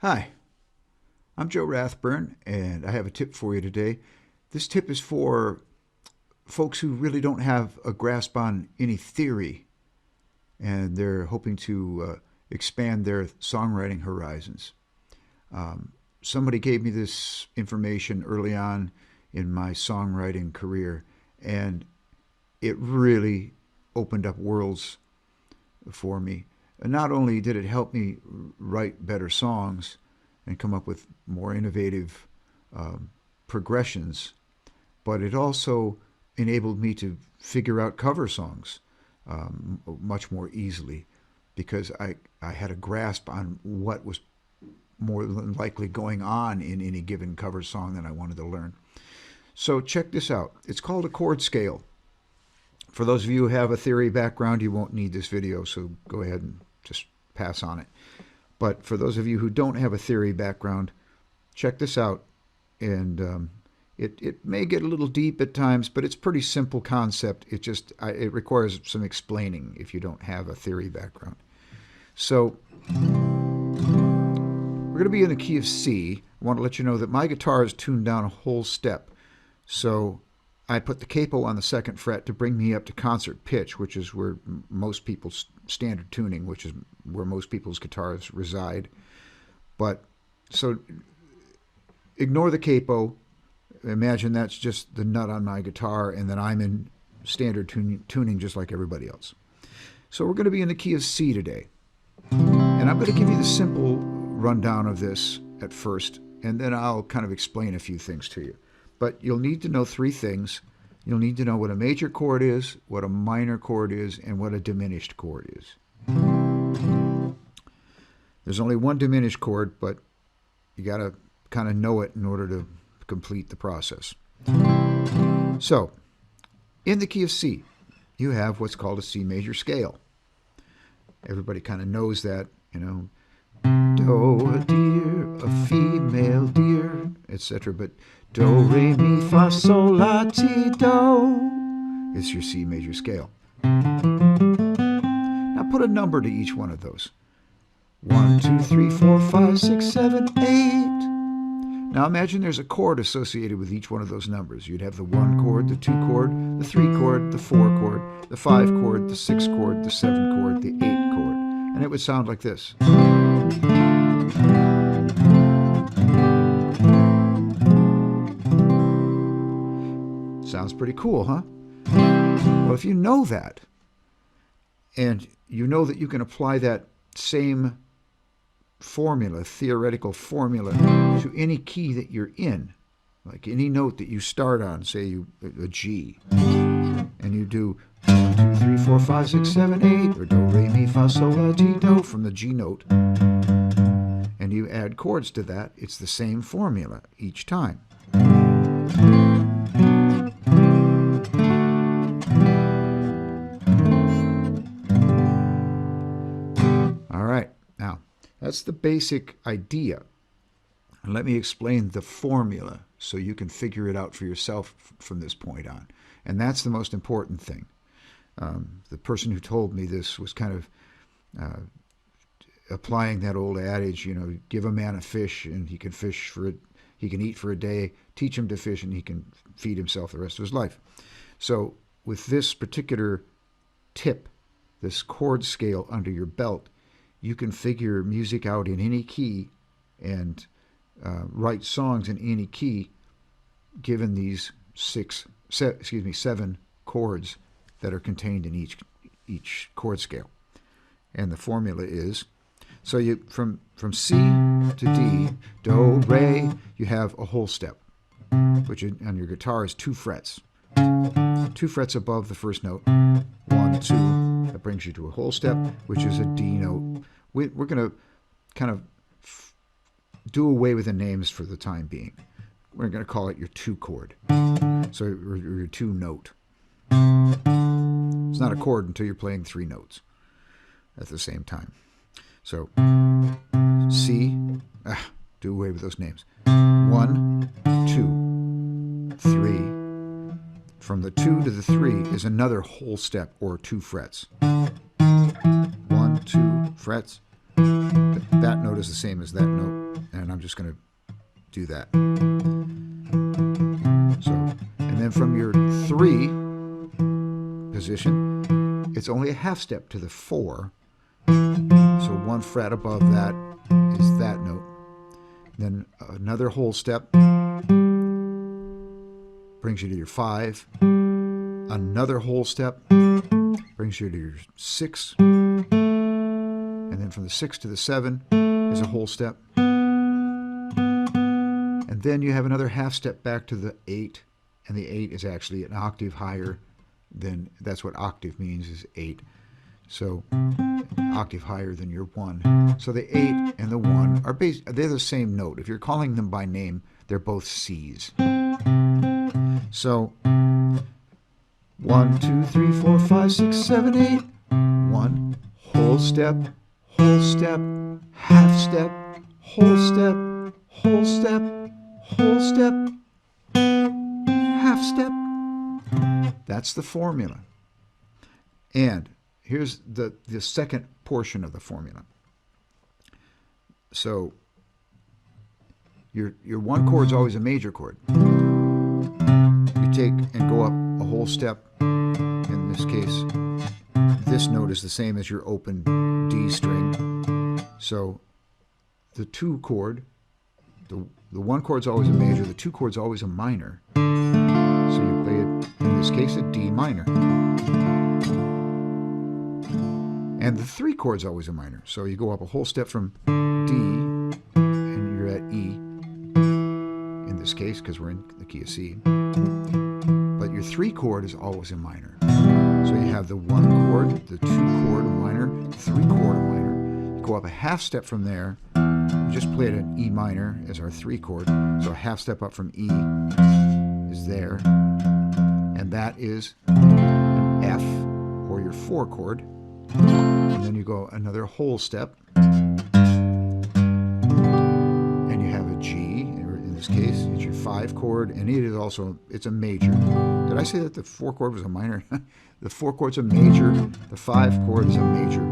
Hi, I'm Joe Rathburn, and I have a tip for you today. This tip is for folks who really don't have a grasp on any theory, and they're hoping to expand their songwriting horizons. Somebody gave me this information early on in my songwriting career, and it really opened up worlds for me. And not only did it help me write better songs and come up with more innovative progressions, but it also enabled me to figure out cover songs much more easily because I had a grasp on what was more than likely going on in any given cover song that I wanted to learn. So check this out. It's called a chord scale. For those of you who have a theory background, you won't need this video, so go ahead and just pass on it. But for those of you who don't have a theory background, check this out. And it may get a little deep at times, but it's a pretty simple concept. It requires some explaining if you don't have a theory background. So we're going to be in the key of C. I want to let you know that my guitar is tuned down a whole step. So I put the capo on the 2nd fret to bring me up to concert pitch, which is where most people's standard tuning, which is where most people's guitars reside. But so ignore the capo. Imagine that's just the nut on my guitar, and then I'm in standard tuning just like everybody else. So we're going to be in the key of C today. And I'm going to give you the simple rundown of this at first, and then I'll kind of explain a few things to you. But you'll need to know 3 things. You'll need to know what a major chord is, what a minor chord is, and what a diminished chord is. There's only one diminished chord, but you got to kind of know it in order to complete the process. So, in the key of C, you have what's called a C major scale. Everybody kind of knows that, you know, do, a deer, a female deer, etc. But do, re, mi, fa, sol, la, ti, do is your C major scale. Now put a number to each one of those. 1, 2, 3, 4, 5, 6, 7, 8. Now imagine there's a chord associated with each one of those numbers. You'd have the 1 chord, the 2 chord, the 3 chord, the 4 chord, the 5 chord, the 6 chord, the 7 chord, the 8 chord. And it would sound like this. Sounds pretty cool, huh? Well, if you know that, and you know that you can apply that same formula, theoretical formula, to any key that you're in, like any note that you start on, say a G, and you do 1, 2, 3, 4, 5, 6, 7, 8, or do, re, mi, fa, sol, la, ti, do from the G note, and you add chords to that, it's the same formula each time. All right, now that's the basic idea. And let me explain the formula so you can figure it out for yourself from this point on. And that's the most important thing. The person who told me this was kind of applying that old adage, you know, give a man a fish and he can fish for it. He can eat for a day, teach him to fish, and he can feed himself the rest of his life. So with this particular tip, this chord scale under your belt, you can figure music out in any key and write songs in any key given these 7 chords that are contained in each chord scale. And the formula is, so you from C to D, do, re, you have a whole step, which on your guitar is 2 frets. 2 frets above the first note, 1, 2, that brings you to a whole step, which is a D note. We're going to kind of do away with the names for the time being. We're going to call it your 2 chord, so or your 2 note. It's not a chord until you're playing 3 notes at the same time. So C, do away with those names. 1, 2, 3. From the 2 to the 3 is another whole step, or 2 frets. 1, 2 frets. That note is the same as that note. and I'm just going to do that. So, and then from your 3 position, it's only a half step to the 4. So 1 fret above that is that note. Then another whole step brings you to your 5. Another whole step brings you to your 6. And then from the 6 to the 7 is a whole step. And then you have another half step back to the 8. And the 8 is actually an octave higher than, that's what octave means, is 8. So octave higher than your 1. So the 8 and the 1 are they're the same note. If you're calling them by name, they're both C's. So 1, 2, 3, 4, 5, 6, 7, 8. 1 whole step, half step, whole step, whole step, whole step, half step. That's the formula. And here's the second portion of the formula. So your 1 chord's always a major chord. You take and go up a whole step. In this case, this note is the same as your open D string. So the 2 chord, the 1 chord's always a major, the 2 chord's always a minor. So you play it, in this case, a D minor. And the 3 chord's always a minor. So you go up a whole step from D, and you're at E, in this case, because we're in the key of C. But your 3 chord is always a minor. So you have the 1 chord, the 2 chord, a minor, 3 chord, a minor. You go up a half step from there. We just played an E minor as our 3 chord. So a half step up from E is there. And that is an F, or your 4 chord. And then you go another whole step. And you have a G. In this case, it's your 5 chord. And it is also, it's a major. Did I say that the 4 chord was a minor? The 4 chord's a major. The 5 chord is a major.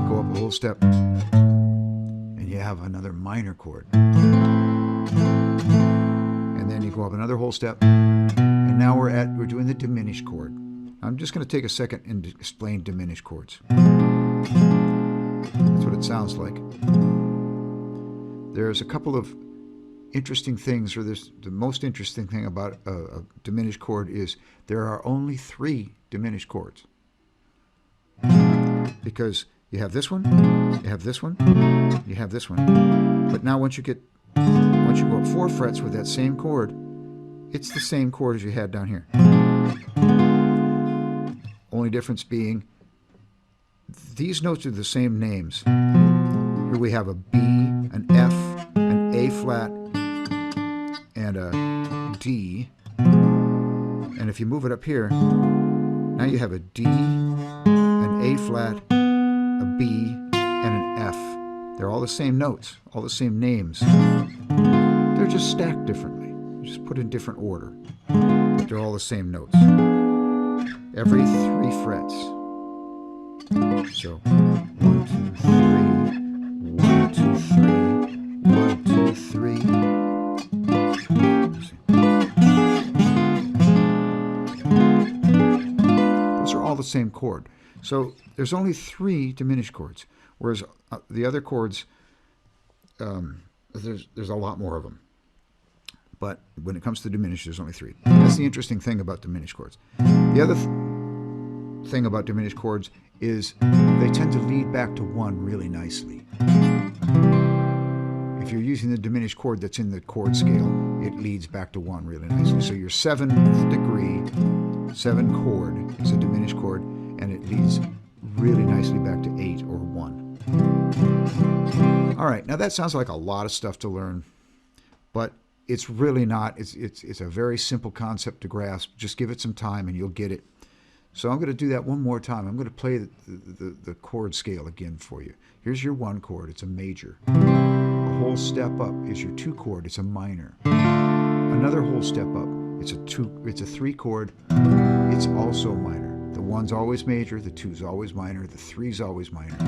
Go up a whole step. And you have another minor chord. And then you go up another whole step. And now we're doing the diminished chord. I'm just going to take a second and explain diminished chords. That's what it sounds like. There's a couple of interesting things, or the most interesting thing about a diminished chord is there are only 3 diminished chords. Because you have this one, you have this one, you have this one. But now once you go up 4 frets with that same chord, it's the same chord as you had down here. Only difference being these notes are the same names. Here we have a B, an F, an A flat, and a D. And if you move it up here, now you have a D, an A flat, a B, and an F. They're all the same notes, all the same names. They're just stacked differently, just put in different order. But they're all the same notes. Every 3 frets. So 1, 2, 3, 1, 2, 3, 1, 2, 3. Those are all the same chord. So there's only 3 diminished chords, whereas the other chords, there's a lot more of them. But when it comes to diminished, there's only 3. That's the interesting thing about diminished chords. The other thing about diminished chords is they tend to lead back to 1 really nicely. If you're using the diminished chord that's in the chord scale, it leads back to 1 really nicely. So your 7th degree, 7 chord is a diminished chord, and it leads really nicely back to 8 or 1. All right, now that sounds like a lot of stuff to learn, but it's really not. It's a very simple concept to grasp. Just give it some time and you'll get it. So I'm going to do that one more time. I'm going to play the chord scale again for you. Here's your 1 chord. It's a major. A whole step up is your 2 chord. It's a minor. Another whole step up. It's a 3 chord. It's also minor. The 1's always major. The 2's always minor. The 3's always minor.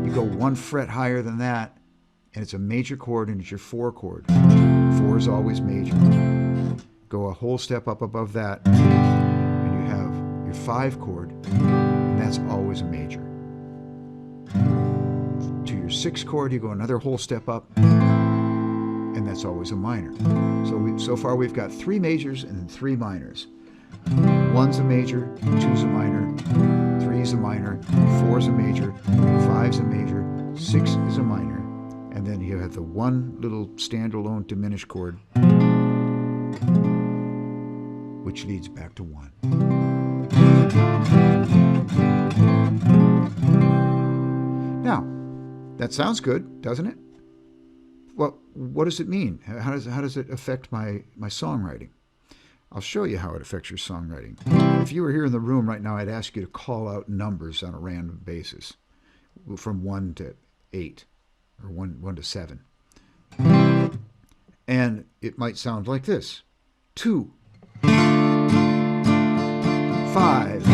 You go 1 fret higher than that, and it's a major chord, and it's your 4 chord. 4 is always major. Go a whole step up above that, and you have your 5 chord, and that's always a major. To your 6 chord, you go another whole step up, and that's always a minor. So far we've got 3 majors and then 3 minors. 1's a major, 2's a minor, 3's a minor, 4's a major, 5's a major, 6 is a minor, and then you have the one little standalone diminished chord, which leads back to 1. Now, that sounds good, doesn't it? Well, what does it mean? How does it affect my songwriting? I'll show you how it affects your songwriting. If you were here in the room right now, I'd ask you to call out numbers on a random basis, from 1 to 8, or 1 to 7. And it might sound like this: 2, 5, 4,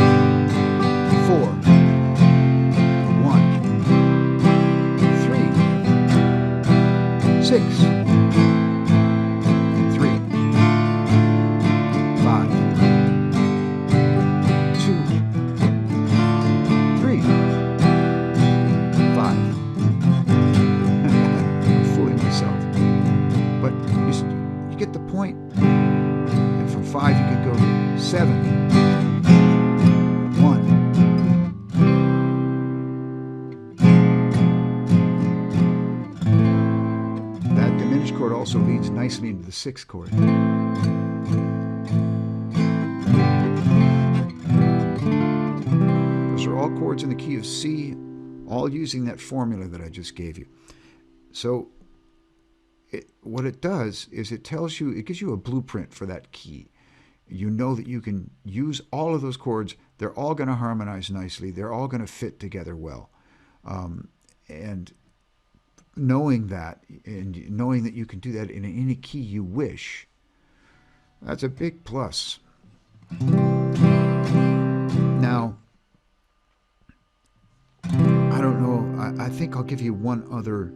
1, 3, 6, 5, you could go 7, 1. That diminished chord also leads nicely into the 6th chord. Those are all chords in the key of C, all using that formula that I just gave you. So what it does is it gives you a blueprint for that key. You know that you can use all of those chords. They're all going to harmonize nicely. They're all going to fit together well. And knowing that, and knowing that you can do that in any key you wish, that's a big plus. Now, I don't know, I think I'll give you one other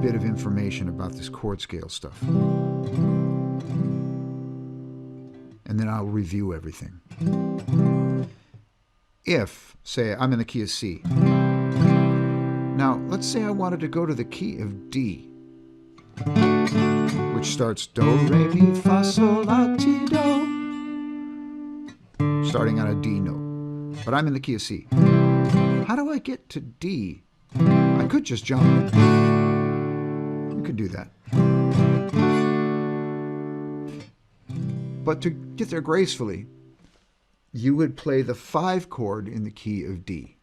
bit of information about this chord scale stuff. And then I'll review everything. If, say, I'm in the key of C. Now, let's say I wanted to go to the key of D, which starts Do, Re, Mi, Fa, Sol, La, Ti, Do, starting on a D note. But I'm in the key of C. How do I get to D? I could just jump. You could do that. But to get there gracefully, you would play the 5 chord in the key of D.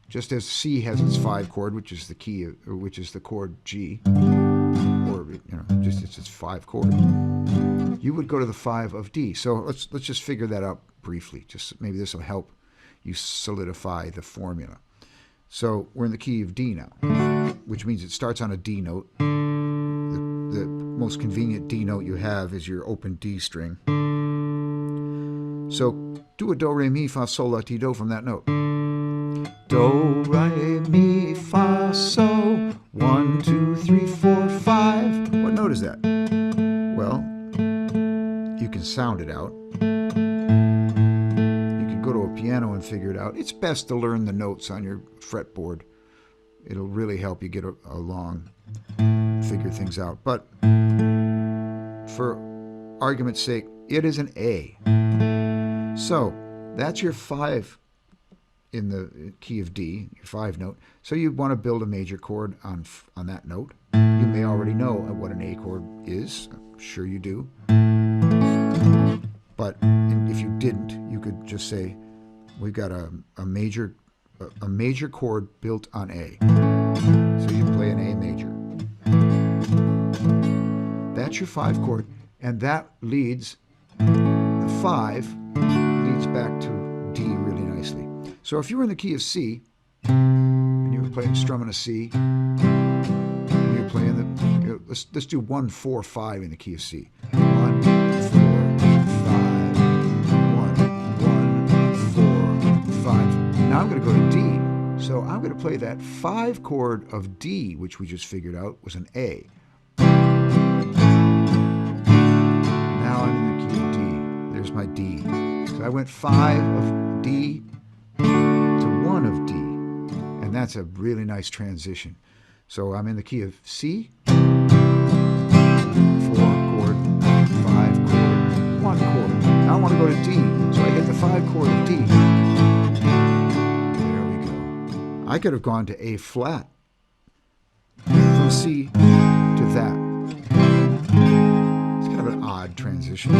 Just as C has its 5 chord, which is the chord G, or just it's its 5 chord. You would go to the 5 of D. So let's just figure that out briefly. Just maybe this will help you solidify the formula. So we're in the key of D now, which means it starts on a D note. The most convenient D note you have is your open D string. So do a Do, Re, Mi, Fa, Sol, La, Ti, Do from that note. Do, Re, Mi, Fa, Sol, 1, 2, 3, 4, 5. What note is that? Well, you can sound it out. You can go to a piano and figure it out. It's best to learn the notes on your fretboard. It'll really help you get along, figure things out. But for argument's sake, it is an A. So that's your 5 in the key of D, your 5 note. So you want to build a major chord on that note. You may already know what an A chord is. I'm sure you do. But if you didn't, you could just say, we've got a major chord built on A. So you play an A major. That's your 5 chord, and that leads, the 5 leads back to D really nicely. So if you were in the key of C, and you were strumming a C, and you're playing let's do 1, 4, 5 in the key of C. 1, 4, 5, 1, 1, 4, 5. Now I'm going to go to D. So I'm going to play that 5 chord of D, which we just figured out was an A. Now I'm in the key of D. There's my D. So I went 5 of D to 1 of D. And that's a really nice transition. So I'm in the key of C, 4 chord, 5 chord, 1 chord. Now I want to go to D. So I hit the 5 chord of D. I could have gone to A flat from C to that. It's kind of an odd transition.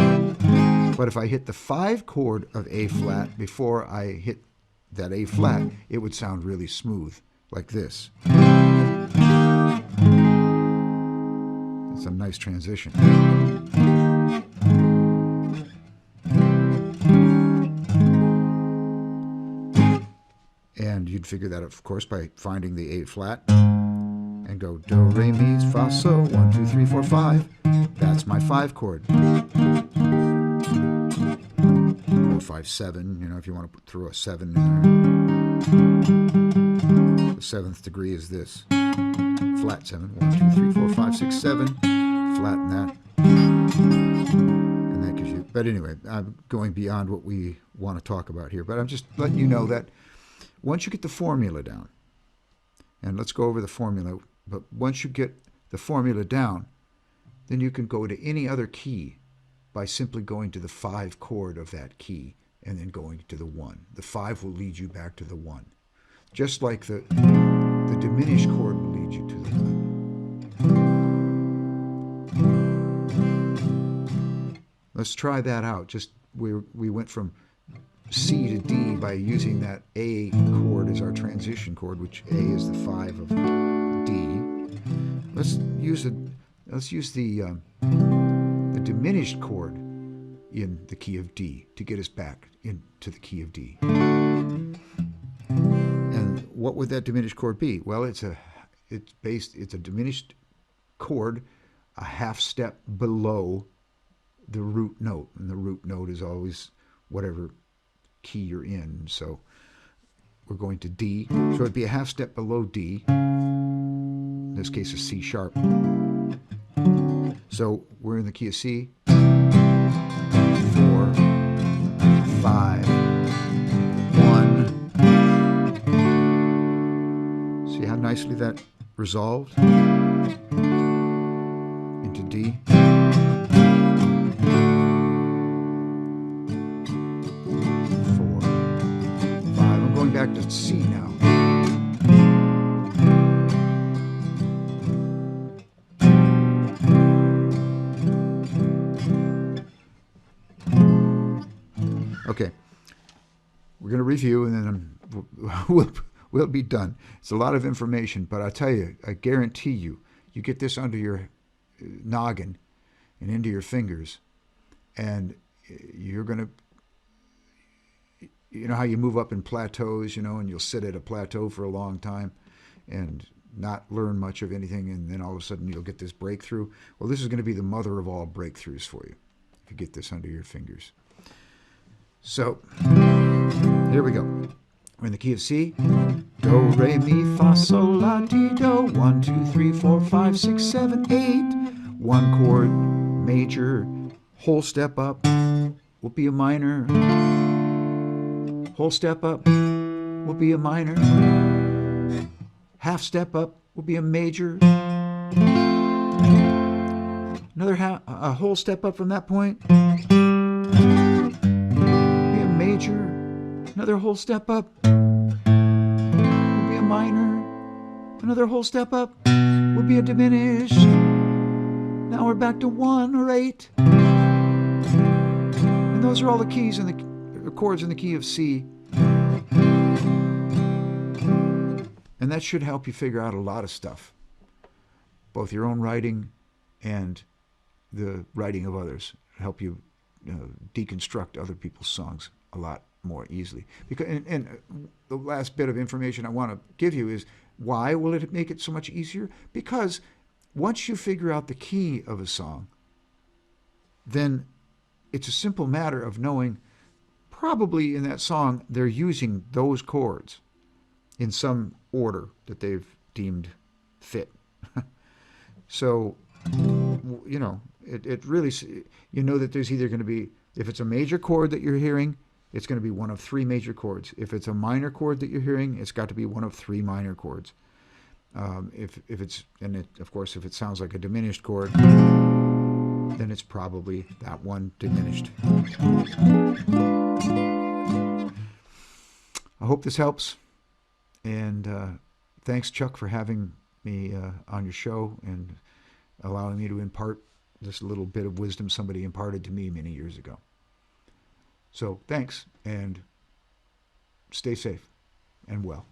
But if I hit the 5 chord of A flat before I hit that A flat, it would sound really smooth, like this. It's a nice transition. And you'd figure that out, of course, by finding the A flat and go do, re, mi, fa, so, 1, 2, 3, 4, 5. That's my 5 chord. Or 5, 7, you know, if you want to throw a 7 in there. The 7th degree is this. Flat 7, 1, 2, 3, 4, 5, 6, 7. Flatten that. And that gives you, but anyway, I'm going beyond what we want to talk about here. But I'm just letting you know that once you get the formula down, and let's go over the formula, but once you get the formula down, then you can go to any other key by simply going to the 5 chord of that key and then going to the 1. The 5 will lead you back to the 1. Just like the diminished chord will lead you to the 1. Let's try that out. Just we went from C to D by using that A chord as our transition chord, which A is the 5 of D. Let's use the diminished chord in the key of D to get us back into the key of D. And what would that diminished chord be? Well, it's a diminished chord a half step below the root note, and the root note is always whatever key you're in. So we're going to D. So it'd be a half step below D. In this case, a C sharp. So we're in the key of C. 4, 5, 1. See how nicely that resolved into D. 4, 5. I'm going back to C now. Okay, we're going to review, and then we'll be done. It's a lot of information, but I tell you, I guarantee you, you get this under your noggin and into your fingers, and you're going to, you know how you move up in plateaus, you know, and you'll sit at a plateau for a long time and not learn much of anything, and then all of a sudden you'll get this breakthrough. Well, this is going to be the mother of all breakthroughs for you, if you get this under your fingers. So, here we go. We're in the key of C. Do, re, mi, fa, sol, la, ti, do. 1, 2, 3, 4, 5, 6, 7, 8. 1 chord, major. Whole step up will be a minor. Whole step up will be a minor. Half step up will be a major. Another a whole step up from that point. Major, another whole step up, will be a minor, another whole step up, will be a diminished. Now we're back to 1 or 8. And those are all the keys and the chords in the key of C. And that should help you figure out a lot of stuff, both your own writing and the writing of others, help you deconstruct other people's songs a lot more easily. Because and the last bit of information I want to give you is, why will it make it so much easier? Because once you figure out the key of a song, then it's a simple matter of knowing probably in that song they're using those chords. in some order that they've deemed fit. So, you know, it really, you know that there's either going to be, if it's a major chord that you're hearing, it's going to be one of three major chords. If it's a minor chord that you're hearing, it's got to be one of three minor chords. If it's, and it, of course, if it sounds like a diminished chord, then it's probably that one diminished. I hope this helps. And thanks, Chuck, for having me on your show and allowing me to impart this little bit of wisdom somebody imparted to me many years ago. So thanks, and stay safe and well.